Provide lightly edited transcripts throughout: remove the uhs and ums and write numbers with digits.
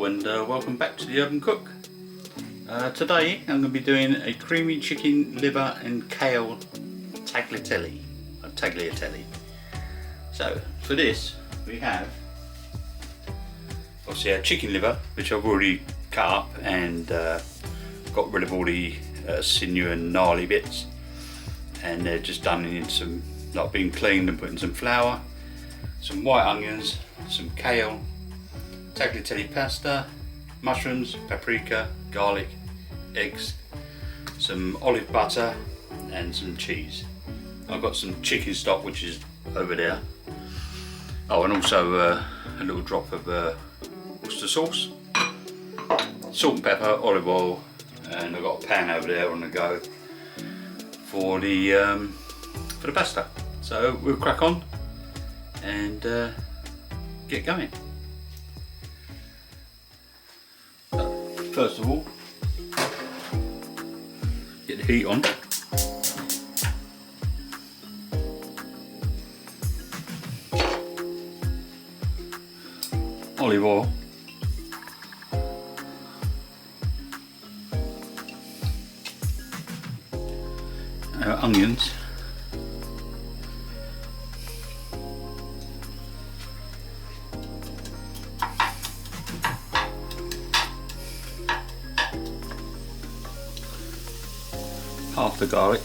Hello and welcome back to the Urban Cook. Today I'm going to be doing a creamy chicken liver and kale tagliatelle. So for this we have obviously our chicken liver, which I've already cut up and got rid of all the sinew and gnarly bits, and they're just done in some, like being cleaned and put in some flour, some white onions, some kale, tagliatelle pasta, mushrooms, paprika, garlic, eggs, some olive butter and some cheese. I've got some chicken stock which is over there. Oh, and also a little drop of Worcester sauce, salt and pepper, olive oil, and I've got a pan over there on the go for the pasta. So we'll crack on and get going. First of all, get the heat on. Olive oil. Onions. Half the garlic,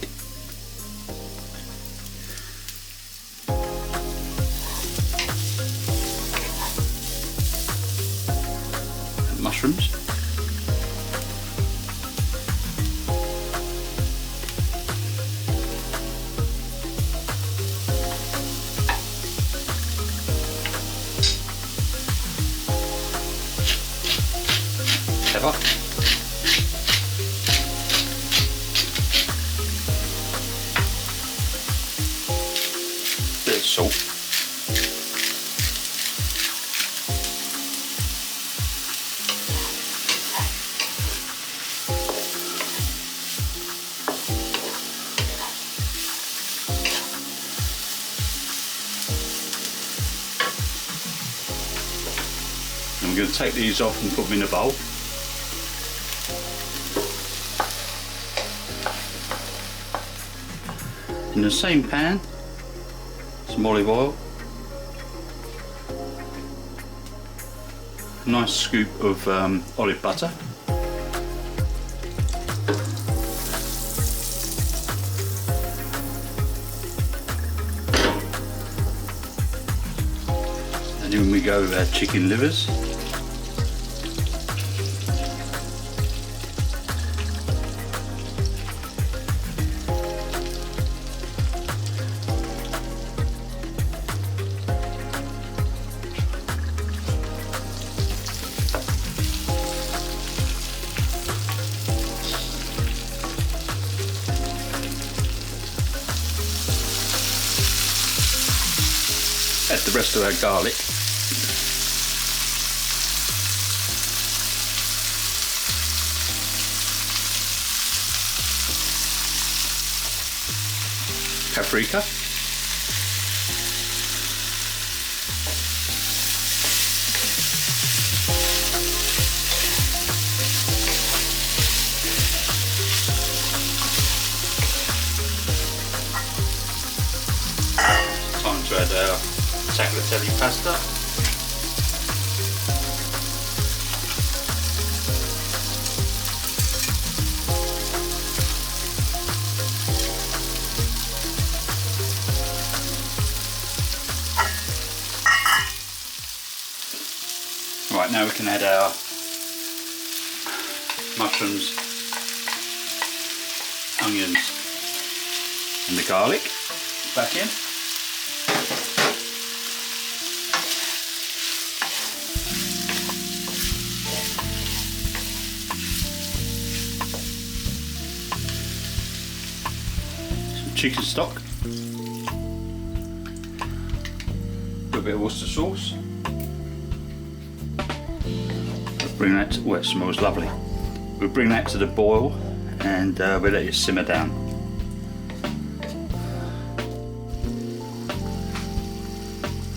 and mushrooms, pepper, salt, I'm going to take these off and put them in a bowl. In the same pan, some olive oil, a nice scoop of olive butter, and then we go with our chicken livers. Add the rest of our garlic. Paprika. Time to add our tagliatelle pasta. Right, now we can add our mushrooms, onions and the garlic back in. Chicken stock, a little bit of Worcester sauce. We'll bring that to, well, it smells lovely. We'll bring that to the boil and we'll let it simmer down.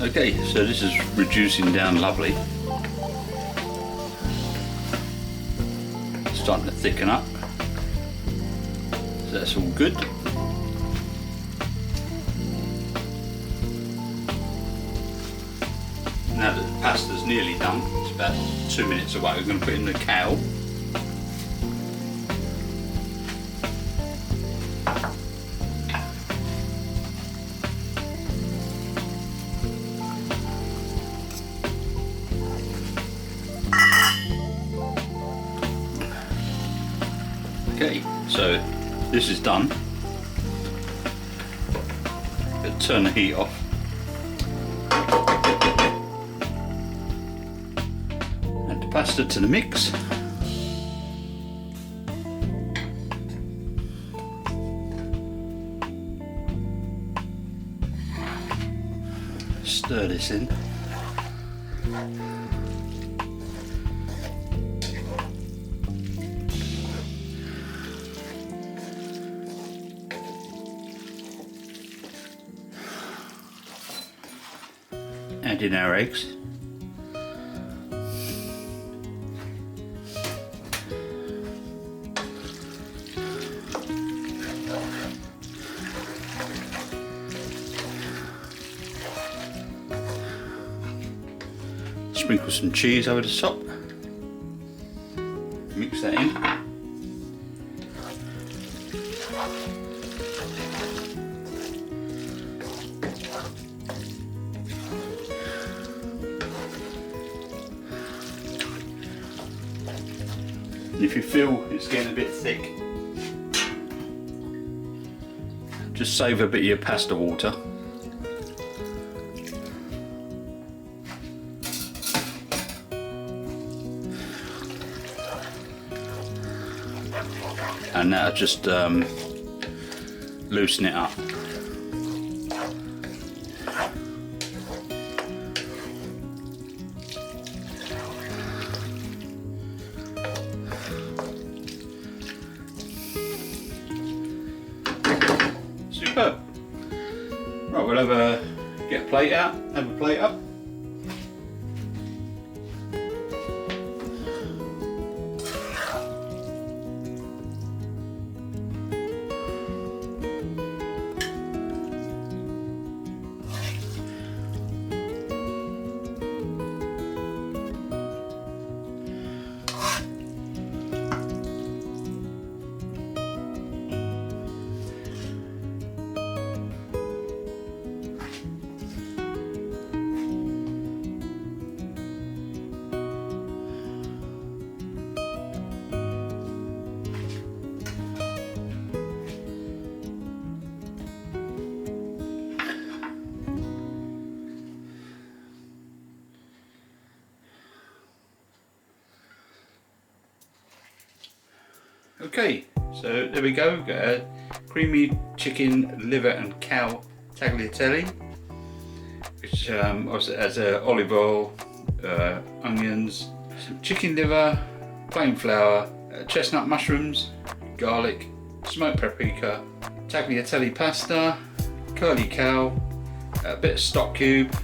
Okay, so this is reducing down lovely. starting to thicken up. So that's all good. Now that the pasta's nearly done, it's about 2 minutes away, we're going to put in the kale. Okay, so this is done. I'll turn the heat off. Add the pasta to the mix. Stir this in. Add in our eggs. Sprinkle some cheese over the top. Mix that in. If you feel it's getting a bit thick, just save a bit of your pasta water. And that'll just loosen it up. Superb. Right, we'll get a plate out, have a plate up. Okay, so there we go. We've got a creamy chicken liver and cow tagliatelle, which also has olive oil, onions, some chicken liver, plain flour, chestnut mushrooms, garlic, smoked paprika, tagliatelle pasta, curly cow, a bit of stock cube,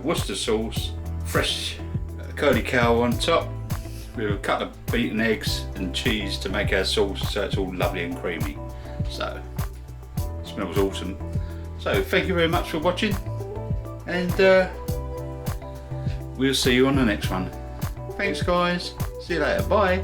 Worcester sauce, fresh curly cow on top, with a couple of beaten eggs and cheese to make our sauce so it's all lovely and creamy. So, it smells awesome. So, thank you very much for watching, and we'll see you on the next one. Thanks guys, see you later, bye.